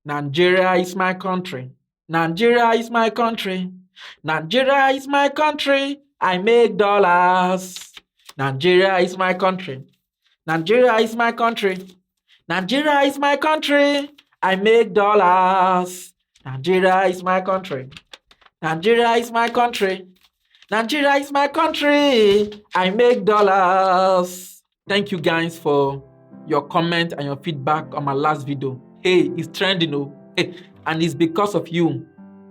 Nigeria is my country. Nigeria is my country. Nigeria is my country. I make dollars. Nigeria is my country. Nigeria is my country. Nigeria is my country. I make dollars. Nigeria is my country. Nigeria is my country. Nigeria is my country. I make dollars. Thank you guys for your comment and your feedback on my last video. Hey, it's trending, oh. Hey, and it's because of you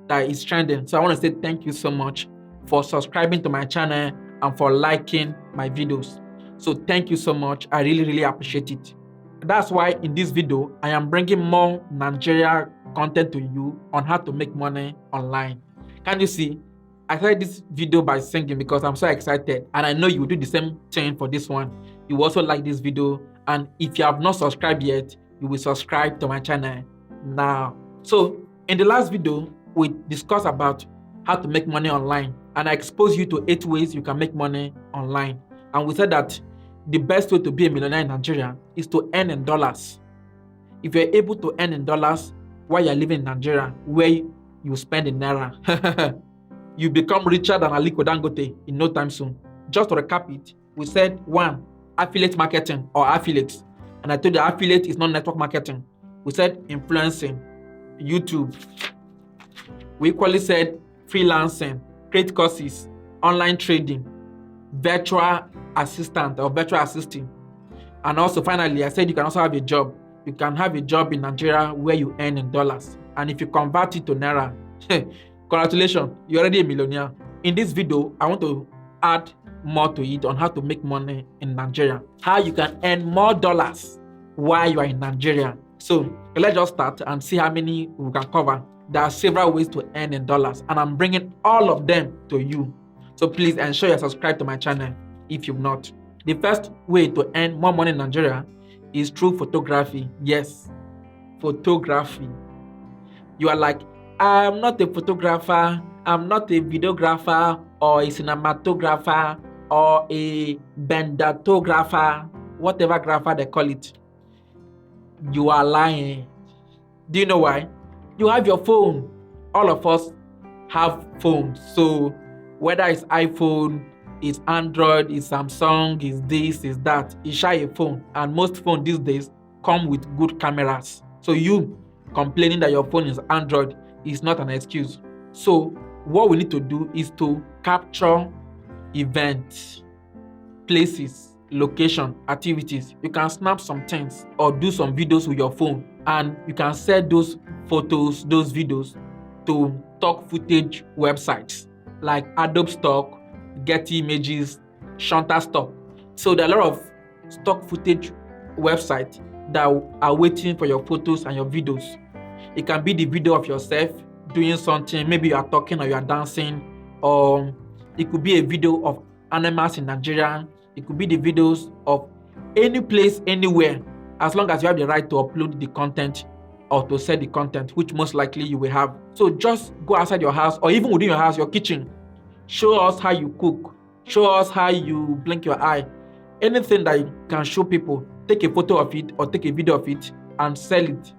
that it's trending. So I want to say thank you so much for subscribing to my channel and for liking my videos. So thank you so much. I really appreciate it. That's why in this video, I am bringing more Nigeria content to you on how to make money online. Can you see? I started this video by singing because I'm so excited, and I know you will do the same thing for this one. You will also like this video, and if you have not subscribed yet, you will subscribe to my channel now. So in the last video, we discussed about how to make money online, and I exposed you to 8 ways you can make money online. And we said that the best way to be a millionaire in Nigeria is to earn in dollars. If you're able to earn in dollars while you're living in Nigeria, where you spend in naira, you become richer than Aliko Dangote in no time soon. Just to recap it, we said 1, affiliate marketing or affiliates. And I told you affiliate is not network marketing. We said influencing, YouTube. We equally said freelancing, create courses, online trading, virtual assistant or virtual assisting. And also finally, I said you can also have a job. You can have a job in Nigeria where you earn in dollars. And if you convert it to naira, congratulations, you're already a millionaire. In this video, I want to add more to it on how to make money in Nigeria. How you can earn more dollars while you are in Nigeria. So let's just start and see how many we can cover. There are several ways to earn in dollars, and I'm bringing all of them to you. So please ensure you're subscribed to my channel if you've not. The first way to earn more money in Nigeria is through photography. Yes, photography. You are like, I'm not a photographer, I'm not a videographer, or a cinematographer, or a bendatographer, whatever grapher they call it. You are lying. Do you know why? You have your phone. All of us have phones. So whether it's iPhone, it's Android, it's Samsung, it's this, it's that, it's a phone. And most phones these days come with good cameras. So you complaining that your phone is Android is not an excuse. So what we need to do is to capture events, places, location, activities. You can snap some things or do some videos with your phone, and you can sell those photos, those videos to stock footage websites like Adobe Stock, Getty Images, Shutterstock. So there are a lot of stock footage websites that are waiting for your photos and your videos. It can be the video of yourself doing something, maybe you are talking or you are dancing, or it could be a video of animals in Nigeria. It could be the videos of any place, anywhere, as long as you have the right to upload the content or to sell the content, which most likely you will have. So just go outside your house, or even within your house, your kitchen. Show us how you cook. Show us how you blink your eye. Anything that you can show people, take a photo of it or take a video of it and sell it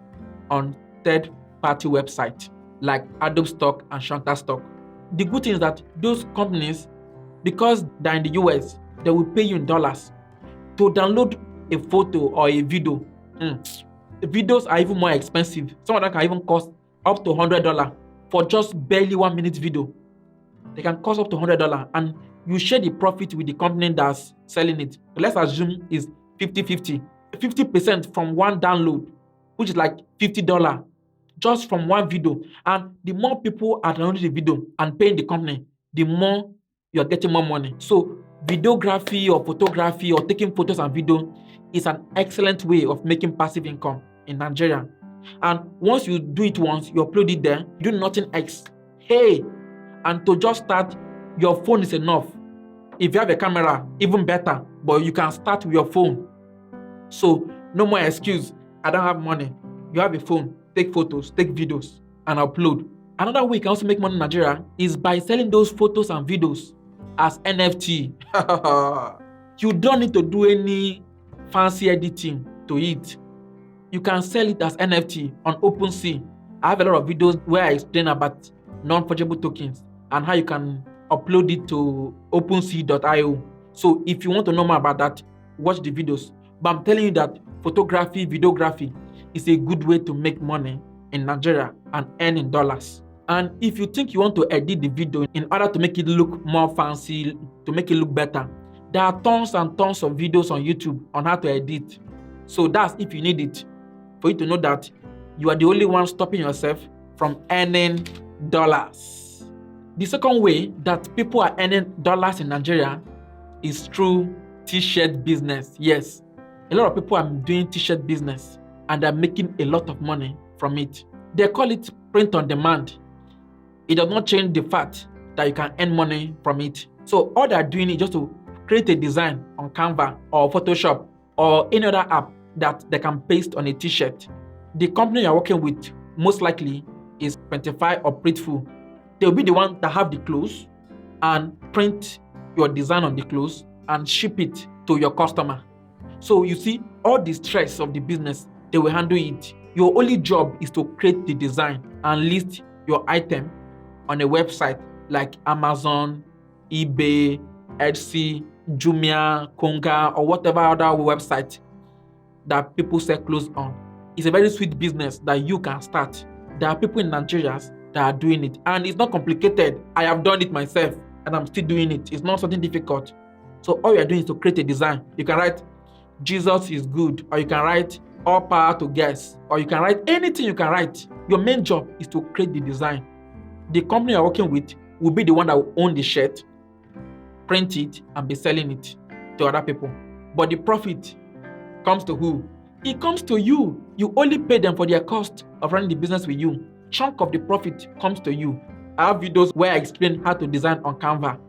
on third-party website like Adobe Stock and Shutterstock. The good thing is that those companies, because they're in the US, they will pay you in dollars. To download a photo or a video, the videos are even more expensive. Some of them can even cost up to $100 for just barely 1 minute video. They can cost up to $100, and you share the profit with the company that's selling it. Let's assume it's 50-50. 50% from one download, which is like $50 just from one video. And the more people are downloading the video and paying the company, the more you're getting more money. So videography or photography or taking photos and video is an excellent way of making passive income in Nigeria. And once you do it once, you upload it there, you do nothing else. Hey, and to just start, your phone is enough. If you have a camera, even better, but you can start with your phone. So no more excuse, I don't have money. You have a phone, take photos, take videos, and upload. Another way you can also make money in Nigeria is by selling those photos and videos as NFT. You don't need to do any fancy editing to it. You can sell it as NFT on OpenSea. I have a lot of videos where I explain about non-fungible tokens and how you can upload it to OpenSea.io. So if you want to know more about that, watch the videos. But I'm telling you that photography, videography is a good way to make money in Nigeria and earn in dollars. And if you think you want to edit the video in order to make it look more fancy, to make it look better, there are tons and tons of videos on YouTube on how to edit. So that's if you need it, for you to know that you are the only one stopping yourself from earning dollars. The second way that people are earning dollars in Nigeria is through t-shirt business. Yes, a lot of people are doing t-shirt business and they're making a lot of money from it. They call it print on demand. It does not change the fact that you can earn money from it. So all they're doing is just to create a design on Canva or Photoshop or any other app that they can paste on a t-shirt. The company you're working with most likely is Printify or Printful. They'll be the one that have the clothes and print your design on the clothes and ship it to your customer. So you see, all the stress of the business, they will handle it. Your only job is to create the design and list your item on a website like Amazon, eBay, Etsy, Jumia, Konga, or whatever other website that people sell clothes on. It's a very sweet business that you can start. There are people in Nigeria that are doing it, and it's not complicated. I have done it myself, and I'm still doing it. It's not something difficult. So all you're doing is to create a design. You can write Jesus is good, or you can write all power to guess, or you can write anything you can write. Your main job is to create the design. The company you're working with will be the one that will own the shirt, print it, and be selling it to other people. But the profit comes to who? It comes to you. You only pay them for their cost of running the business with you. Chunk of the profit comes to you. I have videos where I explain how to design on Canva.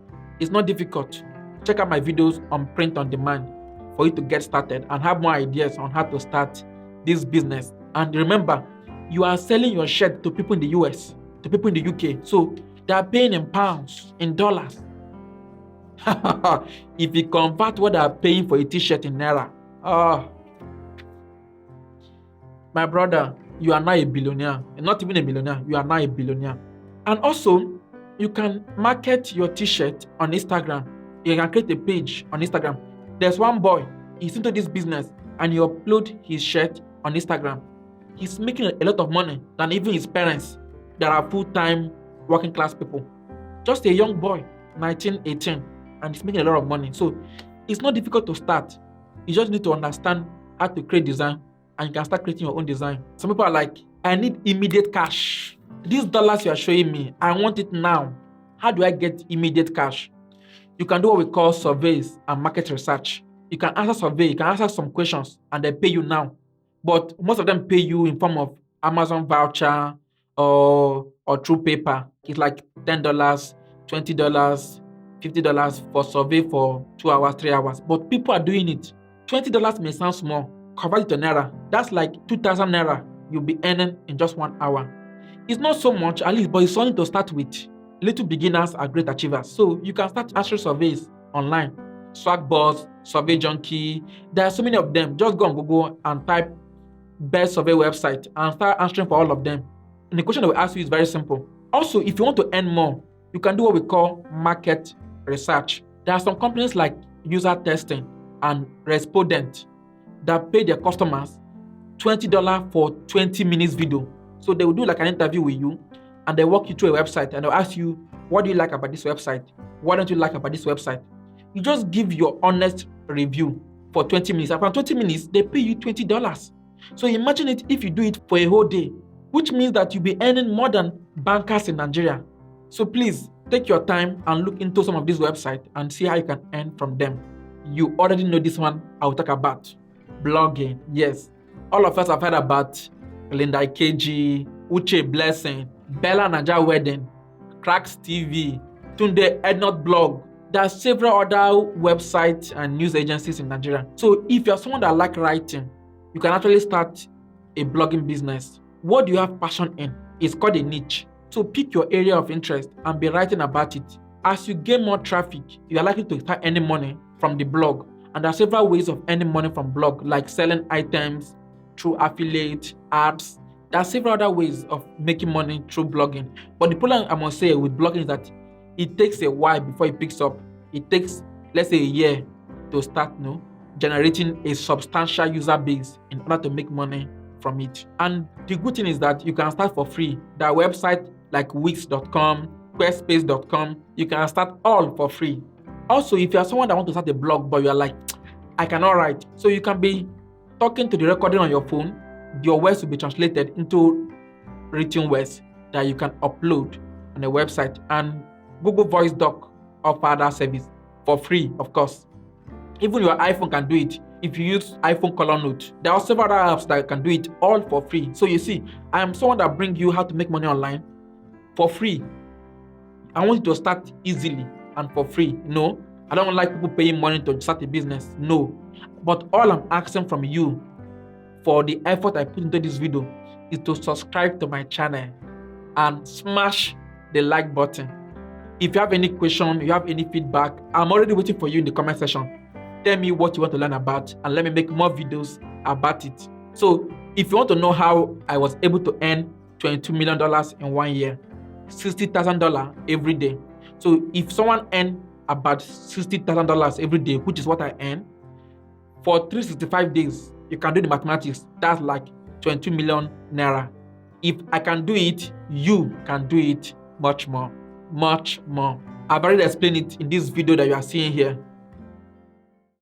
It's not difficult. Check out my videos on print on demand for you to get started and have more ideas on how to start this business. And remember, you are selling your shirt to people in the US, to people in the UK. So they are paying in pounds, in dollars. If you convert what they are paying for a t-shirt in naira, my brother, you are now a billionaire. You're not even a millionaire, you are now a billionaire. And also, you can market your t-shirt on Instagram. You can create a page on Instagram. There's one boy, he's into this business and he uploads his shirt on Instagram. He's making a lot of money than even his parents that are full-time working class people. Just a young boy, 19, 18, and he's making a lot of money. So it's not difficult to start. You just need to understand how to create design, and you can start creating your own design. Some people are like, I need immediate cash. These dollars you are showing me, I want it now. How do I get immediate cash? You can do what we call surveys and market research. You can answer survey, you can answer some questions, and they pay you now. But most of them pay you in form of Amazon voucher or through paper. It's like $10, $20, $50 for survey for 2 hours, 3 hours. But people are doing it. $20 may sound small. Convert it to naira. That's like 2,000 naira you'll be earning in just 1 hour. It's not so much, at least, but it's something to start with. Little beginners are great achievers. So you can start answering surveys online. Swagboss, Survey Junkie. There are so many of them. Just go on Google and type best survey website and start answering for all of them. And the question they will ask you is very simple. Also, if you want to earn more, you can do what we call market research. There are some companies like User Testing and Respondent that pay their customers $20 for 20 minutes video. So they will do like an interview with you and they walk you through a website and they'll ask you, what do you like about this website? What don't you like about this website? You just give your honest review for 20 minutes. After 20 minutes, they pay you $20. So imagine it if you do it for a whole day, which means that you'll be earning more than bankers in Nigeria. So please take your time and look into some of these websites and see how you can earn from them. You already know this one I will talk about. Blogging, yes. All of us have heard about Linda Ikeji, Uche Blessing, Bella Naja Wedding, Cracks TV, Tunde Ednot Blog. There are several other websites and news agencies in Nigeria. So if you're someone that likes writing, you can actually start a blogging business. What do you have passion in? It's called a niche. So pick your area of interest and be writing about it. As you gain more traffic, you are likely to start earning money from the blog. And there are several ways of earning money from blog, like selling items, through affiliate, ads. There are several other ways of making money through blogging. But the problem I must say with blogging is that it takes a while before it picks up. It takes, let's say, a year to start generating a substantial user base in order to make money from it. And the good thing is that you can start for free. There are websites like wix.com, squarespace.com. You can start all for free. Also, if you are someone that wants to start a blog, but you are like, I cannot write, so you can be talking to the recording on your phone. Your words will be translated into written words that you can upload on a website. And Google Voice Doc offer that service for free, of course. Even your iPhone can do it. If you use iPhone Color Note, there are several other apps that can do it all for free. So you see, I am someone that brings you how to make money online for free. I want you to start easily and for free. No, I don't like people paying money to start a business. No, but all I'm asking from you for the effort I put into this video is to subscribe to my channel and smash the like button. If you have any question, you have any feedback, I'm already waiting for you in the comment section. Tell me what you want to learn about and let me make more videos about it. So if you want to know how I was able to earn $22 million in 1 year, $60,000 every day. So if someone earn about $60,000 every day, which is what I earn, for 365 days, you can do the mathematics. That's like 22 million naira. If I can do it, you can do it much more. I've already explained it in this video that you are seeing here.